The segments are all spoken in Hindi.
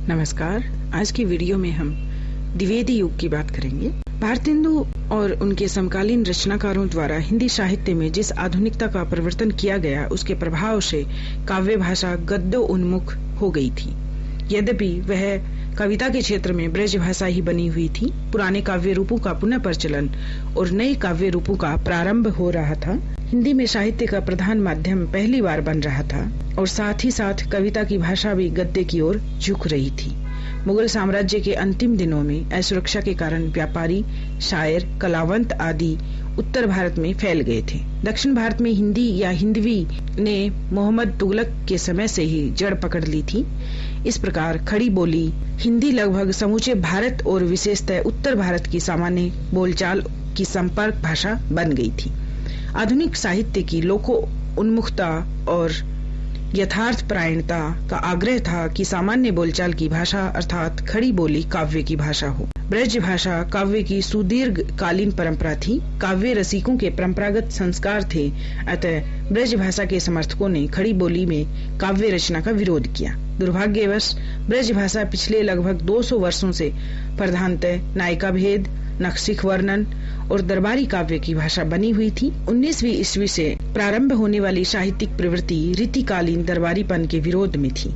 नमस्कार। आज की वीडियो में हम द्विवेदी युग की बात करेंगे। भारतेंदु और उनके समकालीन रचनाकारों द्वारा हिंदी साहित्य में जिस आधुनिकता का परिवर्तन किया गया, उसके प्रभाव से काव्य भाषा गद्य उन्मुख हो गई थी। यद्यपि वह कविता के क्षेत्र में ब्रज भाषा ही बनी हुई थी। पुराने काव्य रूपों का पुनः प्रचलन और नए काव्य रूपों का प्रारंभ हो रहा था। हिंदी में साहित्य का प्रधान माध्यम पहली बार बन रहा था और साथ ही साथ कविता की भाषा भी गद्य की ओर झुक रही थी। मुगल साम्राज्य के अंतिम दिनों में असुरक्षा के कारण व्यापारी, शायर, कलावंत आदि उत्तर भारत में फैल गए थे। दक्षिण भारत में हिंदी या हिंदवी ने मोहम्मद तुगलक के समय से ही जड़ पकड़ ली थी। इस प्रकार खड़ी बोली हिंदी लगभग समूचे भारत और विशेषतः उत्तर भारत की सामान्य बोलचाल की संपर्क भाषा बन गई थी। आधुनिक साहित्य की लोको उन्मुखता और यथार्थ परायणता का आग्रह था कि सामान्य बोलचाल की भाषा अर्थात खड़ी बोली काव्य की भाषा हो। ब्रज भाषा काव्य की सुदीर्घ कालीन परंपरा थी। काव्य रसिकों के परंपरागत संस्कार थे। अतः ब्रज भाषा के समर्थकों ने खड़ी बोली में काव्य रचना का विरोध किया। दुर्भाग्यवश ब्रज भाषा पिछले लगभग 200 वर्षों से प्रधानतः नायिका भेद, नखशिख वर्णन और दरबारी काव्य की भाषा बनी हुई थी। 19वीं ईस्वी से प्रारंभ होने वाली साहित्यिक प्रवृत्ति रीतिकालीन दरबारीपन के विरोध में थी।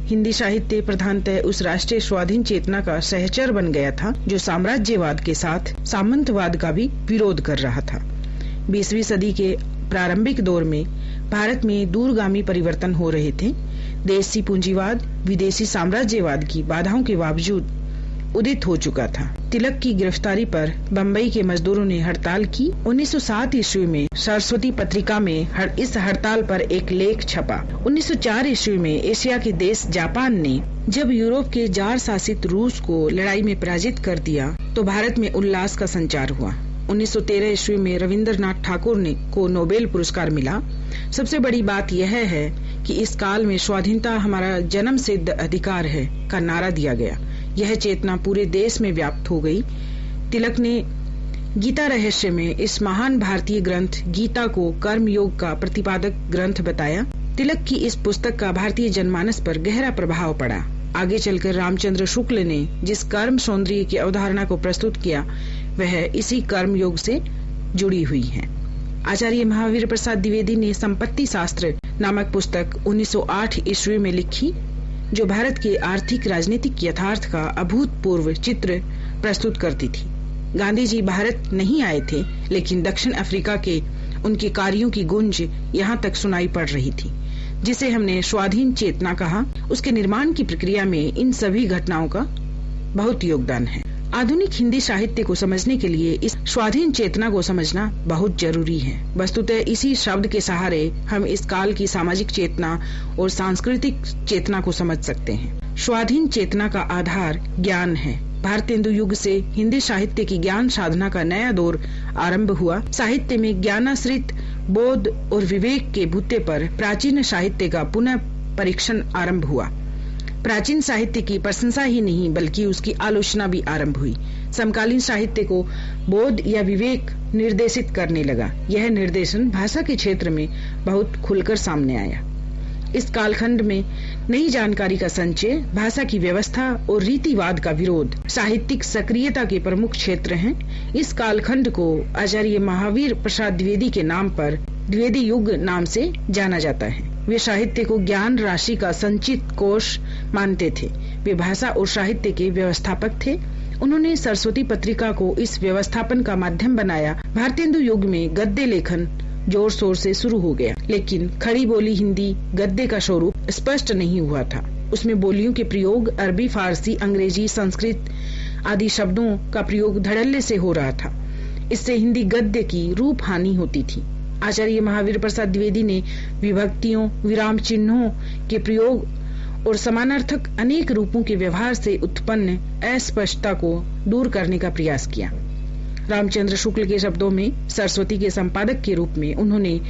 हिंदी साहित्य प्रधानतः उस राष्ट्रीय स्वाधीन चेतना का सहचर बन गया था जो साम्राज्यवाद के साथ सामंतवाद का भी विरोध कर रहा था। 20वीं सदी के प्रारंभिक दौर में भारत में दूरगामी परिवर्तन हो रहे थे। देशी पूंजीवाद विदेशी साम्राज्यवाद की बाधाओं के बावजूद उदित हो चुका था। तिलक की गिरफ्तारी पर बंबई के मजदूरों ने हड़ताल की। 1907 ईस्वी में सरस्वती पत्रिका में इस हड़ताल पर एक लेख छपा। 1904 ईस्वी में एशिया के देश जापान ने जब यूरोप के जार शासित रूस को लड़ाई में पराजित कर दिया तो भारत में उल्लास का संचार हुआ। 1913 ईस्वी में रविंद्रनाथ ठाकुर को नोबेल पुरस्कार मिला। सबसे बड़ी बात यह है कि इस काल में स्वाधीनता हमारा जन्म सिद्ध अधिकार है का नारा दिया गया। यह चेतना पूरे देश में व्याप्त हो गई। तिलक ने गीता रहस्य में इस महान भारतीय ग्रंथ गीता को कर्म योग का प्रतिपादक ग्रंथ बताया। तिलक की इस पुस्तक का भारतीय जनमानस पर गहरा प्रभाव पड़ा। आगे चलकर रामचंद्र शुक्ल ने जिस कर्म सौंदर्य की अवधारणा को प्रस्तुत किया वह इसी कर्म योग से जुड़ी हुई है। आचार्य महावीर प्रसाद द्विवेदी ने संपत्ति शास्त्र नामक पुस्तक 1908 ईस्वी में लिखी, जो भारत के आर्थिक राजनीतिक यथार्थ का अभूतपूर्व चित्र प्रस्तुत करती थी। गांधी जी भारत नहीं आए थे, लेकिन दक्षिण अफ्रीका के उनके कार्यों की गूंज यहाँ तक सुनाई पड़ रही थी, जिसे हमने स्वाधीन चेतना कहा। उसके निर्माण की प्रक्रिया में इन सभी घटनाओं का बहुत योगदान है। आधुनिक हिंदी साहित्य को समझने के लिए इस स्वाधीन चेतना को समझना बहुत जरूरी है। वस्तुतः इसी शब्द के सहारे हम इस काल की सामाजिक चेतना और सांस्कृतिक चेतना को समझ सकते हैं। स्वाधीन चेतना का आधार ज्ञान है। भारतेंदु युग से हिंदी साहित्य की ज्ञान साधना का नया दौर आरंभ हुआ। साहित्य में ज्ञानाश्रित बोध और विवेक के बूते पर प्राचीन साहित्य का पुनः परीक्षण आरंभ हुआ। प्राचीन साहित्य की प्रशंसा ही नहीं बल्कि उसकी आलोचना भी आरंभ हुई। समकालीन साहित्य को बोध या विवेक निर्देशित करने लगा। यह निर्देशन भाषा के क्षेत्र में बहुत खुलकर सामने आया। इस कालखंड में नई जानकारी का संचय, भाषा की व्यवस्था और रीतिवाद का विरोध साहित्यिक सक्रियता के प्रमुख क्षेत्र हैं। इस कालखंड को आचार्य महावीर प्रसाद द्विवेदी के नाम पर द्विवेदी युग नाम से जाना जाता है। वे साहित्य को ज्ञान राशि का संचित कोश मानते थे। वे भाषा और साहित्य के व्यवस्थापक थे। उन्होंने सरस्वती पत्रिका को इस व्यवस्थापन का माध्यम बनाया। भारतेंदु युग में गद्य लेखन जोर शोर से शुरू हो गया, लेकिन खड़ी बोली हिंदी गद्य का स्वरूप स्पष्ट नहीं हुआ था। उसमें बोलियों के प्रयोग अरबी, फारसी, अंग्रेजी, संस्कृत आदि शब्दों का प्रयोग धड़ल्ले से हो रहा था। इससे हिंदी गद्य की रूप हानि होती थी। आचार्य महावीर प्रसाद द्विवेदी ने विभक्तियों, विराम चिन्हों के प्रयोग और समानार्थक अनेक रूपों के व्यवहार से उत्पन्न अस्पष्टता को दूर करने का प्रयास किया। रामचंद्र शुक्ल के शब्दों में सरस्वती के संपादक के रूप में उन्होंने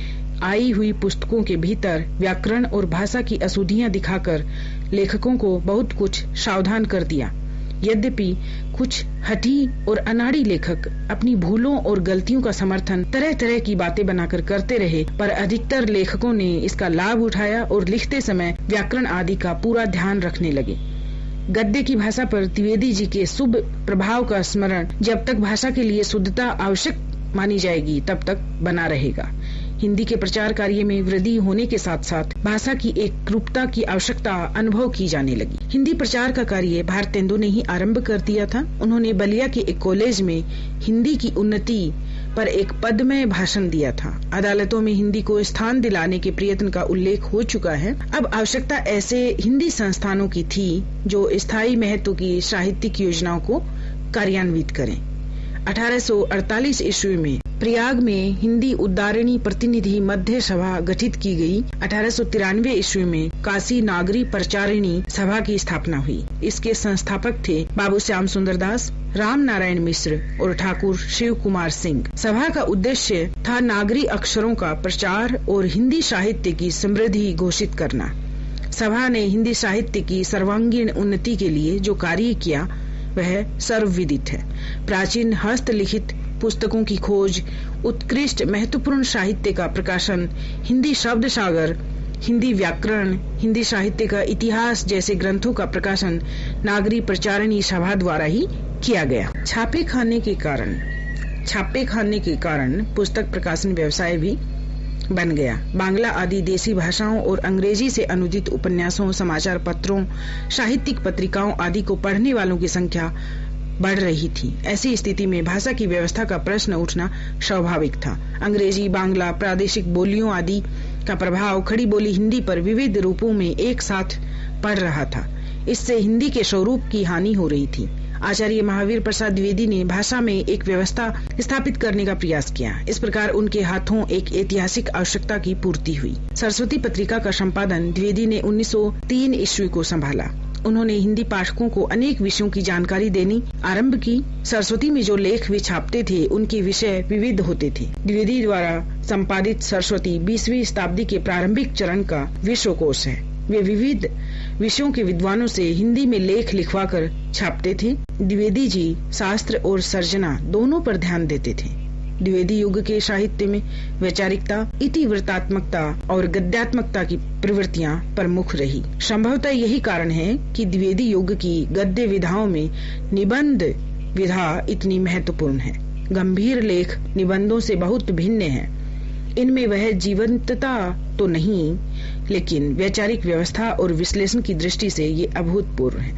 आई हुई पुस्तकों के भीतर व्याकरण और भाषा की अशुद्धियां दिखाकर लेखकों को बहुत कुछ सावधान कर दिया। यद्यपि कुछ हठी और अनाड़ी लेखक अपनी भूलों और गलतियों का समर्थन तरह तरह की बातें बनाकर करते रहे, पर अधिकतर लेखकों ने इसका लाभ उठाया और लिखते समय व्याकरण आदि का पूरा ध्यान रखने लगे। गद्य की भाषा पर द्विवेदी जी के शुभ प्रभाव का स्मरण जब तक भाषा के लिए शुद्धता आवश्यक मानी जाएगी तब तक बना रहेगा। हिंदी के प्रचार कार्य में वृद्धि होने के साथ साथ भाषा की एक रूपता की आवश्यकता अनुभव की जाने लगी। हिंदी प्रचार का कार्य भारतेंदु ने ही आरंभ कर दिया था। उन्होंने बलिया के एक कॉलेज में हिंदी की उन्नति पर एक पद में भाषण दिया था। अदालतों में हिंदी को स्थान दिलाने के प्रयत्न का उल्लेख हो चुका है। अब आवश्यकता ऐसे हिंदी संस्थानों की थी जो स्थायी महत्व की साहित्यिक योजनाओं को कार्यान्वित करें। 1848 ईस्वी में प्रयाग में हिंदी उद्धारणी प्रतिनिधि मध्य सभा गठित की गई। 1893 ईस्वी में काशी नागरी प्रचारिणी सभा की स्थापना हुई। इसके संस्थापक थे बाबू श्याम सुंदर दास, राम नारायण मिश्र और ठाकुर शिव कुमार सिंह। सभा का उद्देश्य था नागरी अक्षरों का प्रचार और हिंदी साहित्य की समृद्धि घोषित करना। सभा ने हिंदी साहित्य की सर्वांगीण उन्नति के लिए जो कार्य किया वह सर्वविदित है। प्राचीन हस्तलिखित पुस्तकों की खोज, उत्कृष्ट महत्वपूर्ण साहित्य का प्रकाशन, हिंदी शब्द सागर, हिंदी व्याकरण, हिंदी साहित्य का इतिहास जैसे ग्रंथों का प्रकाशन नागरी प्रचारिणी सभा द्वारा ही किया गया। छापे खाने के कारण पुस्तक प्रकाशन व्यवसाय भी बन गया। बांग्ला आदि देसी भाषाओं और अंग्रेजी से अनुदित उपन्यासों, समाचार पत्रों, साहित्यिक पत्रिकाओं आदि को पढ़ने वालों की संख्या बढ़ रही थी। ऐसी स्थिति में भाषा की व्यवस्था का प्रश्न उठना स्वाभाविक था। अंग्रेजी, बांग्ला, प्रादेशिक बोलियों आदि का प्रभाव खड़ी बोली हिंदी पर विविध रूपों में एक साथ पड़ रहा था। इससे हिंदी के स्वरूप की हानि हो रही थी। आचार्य महावीर प्रसाद द्विवेदी ने भाषा में एक व्यवस्था स्थापित करने का प्रयास किया। इस प्रकार उनके हाथों एक ऐतिहासिक आवश्यकता की पूर्ति हुई। सरस्वती पत्रिका का संपादन द्विवेदी ने 1903 ईस्वी को संभाला। उन्होंने हिंदी पाठकों को अनेक विषयों की जानकारी देनी आरंभ की। सरस्वती में जो लेख वे छापते थे उनके विषय विविध होते थे। द्विवेदी द्वारा संपादित सरस्वती 20वीं शताब्दी के प्रारंभिक चरण का विश्वकोश है। वे विविध विषयों के विद्वानों से हिंदी में लेख लिखवाकर छापते थे। द्विवेदी जी शास्त्र और सर्जना दोनों पर ध्यान देते थे। द्विवेदी युग के साहित्य में वैचारिकता, इतिवृत्तात्मकता और गद्यात्मकता की प्रवृत्तियां प्रमुख रही। संभवतः यही कारण है कि द्विवेदी युग की गद्य विधाओं में निबंध विधा इतनी महत्वपूर्ण है। गंभीर लेख निबंधों से बहुत भिन्न है। इनमें वह जीवंतता तो नहीं, लेकिन वैचारिक व्यवस्था और विश्लेषण की दृष्टि से ये अभूतपूर्व है।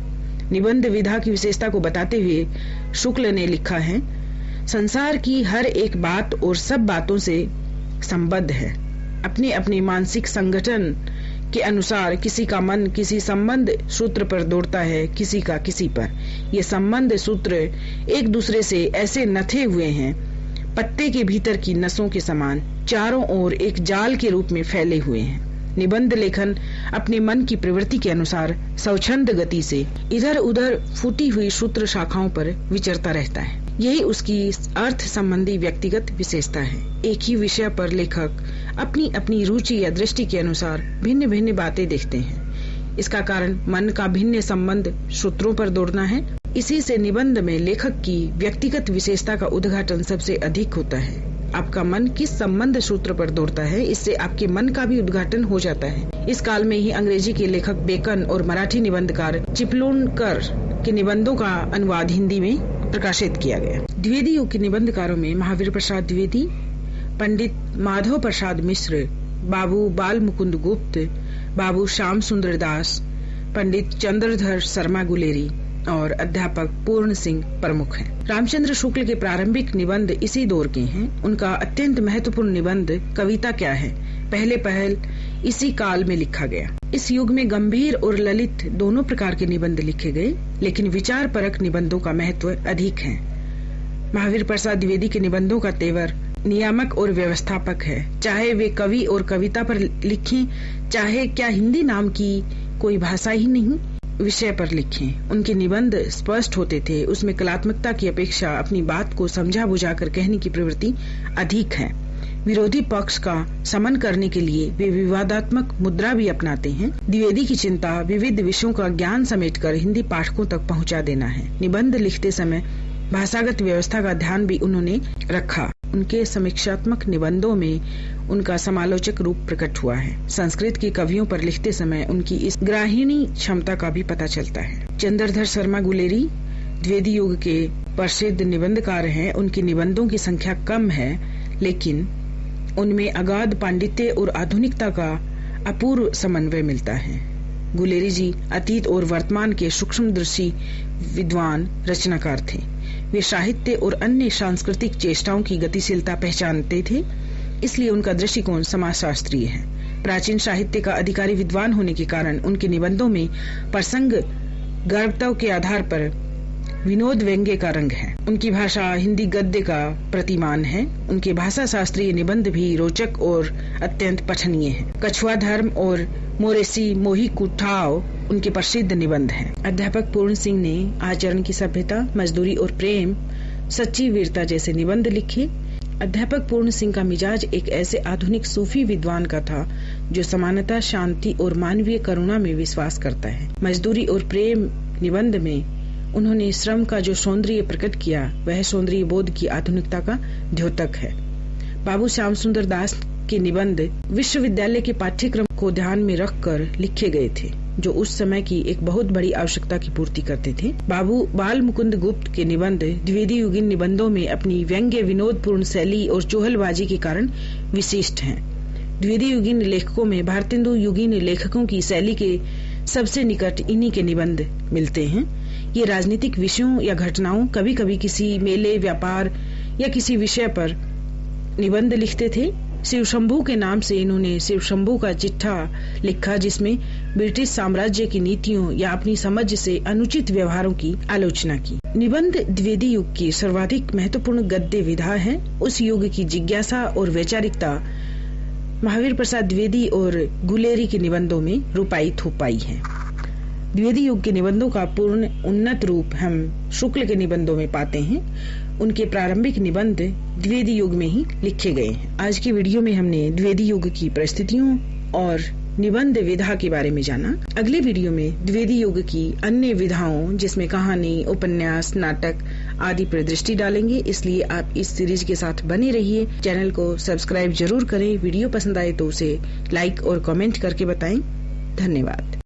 निबंध विधा की विशेषता को बताते हुए शुक्ल ने लिखा है, संसार की हर एक बात और सब बातों से संबद्ध है। अपने अपने मानसिक संगठन के अनुसार किसी का मन किसी संबंध सूत्र पर दौड़ता है, किसी का किसी पर। ये संबंध सूत्र एक दूसरे से ऐसे नथे हुए हैं, पत्ते के भीतर की नसों के समान चारों ओर एक जाल के रूप में फैले हुए हैं। निबंध लेखन अपने मन की प्रवृत्ति के अनुसार स्वच्छंद गति से इधर उधर फूटी हुई सूत्र शाखाओं पर विचरता रहता है। यही उसकी अर्थ संबंधी व्यक्तिगत विशेषता है। एक ही विषय पर लेखक अपनी अपनी रुचि या दृष्टि के अनुसार भिन्न भिन्न बातें देखते हैं। इसका कारण मन का भिन्न संबंध सूत्रों पर दौड़ना है। इसी से निबंध में लेखक की व्यक्तिगत विशेषता का उद्घाटन सबसे अधिक होता है। आपका मन किस संबंध सूत्र पर दौड़ता है, इससे आपके मन का भी उद्घाटन हो जाता है। इस काल में ही अंग्रेजी के लेखक बेकन और मराठी निबंधकार चिपळूणकर के निबंधों का अनुवाद हिंदी में प्रकाशित किया गया। द्विवेदी युग के निबंधकारों में महावीर प्रसाद द्विवेदी, पंडित माधव प्रसाद मिश्र, बाबू बाल मुकुंद गुप्त, बाबू श्याम सुंदर दास, पंडित चंद्रधर शर्मा गुलेरी और अध्यापक पूर्ण सिंह प्रमुख हैं। रामचंद्र शुक्ल के प्रारंभिक निबंध इसी दौर के हैं। उनका अत्यंत महत्वपूर्ण निबंध कविता क्या है पहल इसी काल में लिखा गया। इस युग में गंभीर और ललित दोनों प्रकार के निबंध लिखे गए, लेकिन विचार परक निबंधों का महत्व अधिक है। महावीर प्रसाद द्विवेदी के निबंधों का तेवर नियामक और व्यवस्थापक है। चाहे वे कवि और कविता पर लिखें, चाहे क्या हिंदी नाम की कोई भाषा ही नहीं विषय पर लिखें, उनके निबंध स्पष्ट होते थे। उसमें कलात्मकता की अपेक्षा अपनी बात को समझा बुझाकर कहने की प्रवृत्ति अधिक है। विरोधी पक्ष का समन करने के लिए वे विवादात्मक मुद्रा भी अपनाते हैं। द्विवेदी की चिंता विविध विषयों का ज्ञान समेटकर हिंदी पाठकों तक पहुंचा देना है। निबंध लिखते समय भाषागत व्यवस्था का ध्यान भी उन्होंने रखा। उनके समीक्षात्मक निबंधों में उनका समालोचक रूप प्रकट हुआ है। संस्कृत के कवियों पर लिखते समय उनकी इस ग्राहिणी क्षमता का भी पता चलता है। चंद्रधर शर्मा गुलेरी द्विवेदी युग के प्रसिद्ध निबंधकार हैं। उनके निबंधों की संख्या कम है, लेकिन उनमें अगाध पांडित्य और आधुनिकता का अपूर्व समन्वय मिलता है। गुलेरी जी अतीत और वर्तमान के सूक्ष्मदर्शी विद्वान रचनाकार थे। वे साहित्य और अन्य सांस्कृतिक चेष्टाओं की गतिशीलता पहचानते थे, इसलिए उनका दृष्टिकोण समाजशास्त्रीय है। प्राचीन साहित्य का अधिकारी विद्वान होने के कारण उनके निबंधों में प्रसंग गर्भत्व के आधार पर विनोद व्यंग्य का रंग है। उनकी भाषा हिंदी गद्य का प्रतिमान है। उनके भाषा शास्त्रीय निबंध भी रोचक और अत्यंत पठनीय है। कछुआ धर्म और मोरेसी मोही कुठाव उनके प्रसिद्ध निबंध हैं। अध्यापक पूर्ण सिंह ने आचरण की सभ्यता, मजदूरी और प्रेम, सच्ची वीरता जैसे निबंध लिखे। अध्यापक पूर्ण सिंह का मिजाज एक ऐसे आधुनिक सूफी विद्वान का था जो समानता, शांति और मानवीय करुणा में विश्वास करता है। मजदूरी और प्रेम निबंध में उन्होंने श्रम का जो सौंदर्य प्रकट किया, वह सौंदर्य बोध की आधुनिकता का द्योतक है। बाबू श्याम सुंदर दास के निबंध विश्वविद्यालय के पाठ्यक्रम को ध्यान में रखकर लिखे गए थे, जो उस समय की एक बहुत बड़ी आवश्यकता की पूर्ति करते थे। बाबू बाल मुकुंद गुप्त के निबंध द्विवेदी युगीन निबंधों में अपनी व्यंग्य विनोदपूर्ण शैली और चोहलबाजी के कारण विशिष्ट हैं। द्विवेदी युगीन लेखकों में भारतेंदु युगीन लेखकों की शैली के सबसे निकट इन्हीं के निबंध मिलते हैं। ये राजनीतिक विषयों या घटनाओं, कभी कभी किसी मेले, व्यापार या किसी विषय पर निबंध लिखते थे। शिव शंभू के नाम से इन्होंने शिव शंभू का चिट्ठा लिखा, जिसमें ब्रिटिश साम्राज्य की नीतियों या अपनी समझ से अनुचित व्यवहारों की आलोचना की। निबंध द्विवेदी युग की सर्वाधिक महत्वपूर्ण गद्य विधा है। उस युग की जिज्ञासा और वैचारिकता महावीर प्रसाद द्विवेदी और गुलेरी के निबंधों में रूपाई थोपाई है। द्विवेदी युग के निबंधों का पूर्ण उन्नत रूप हम शुक्ल के निबंधों में पाते हैं। उनके प्रारंभिक निबंध द्विवेदी युग में ही लिखे गए हैं। आज की वीडियो में हमने द्विवेदी युग की परिस्थितियों और निबंध विधा के बारे में जाना। अगले वीडियो में द्विवेदी युग की अन्य विधाओं, जिसमें कहानी, उपन्यास, नाटक आदि पर दृष्टि डालेंगे। इसलिए आप इस सीरीज के साथ बने रहिए। चैनल को सब्सक्राइब जरूर करें। वीडियो पसंद आए तो उसे लाइक और कमेंट करके बताएं। धन्यवाद।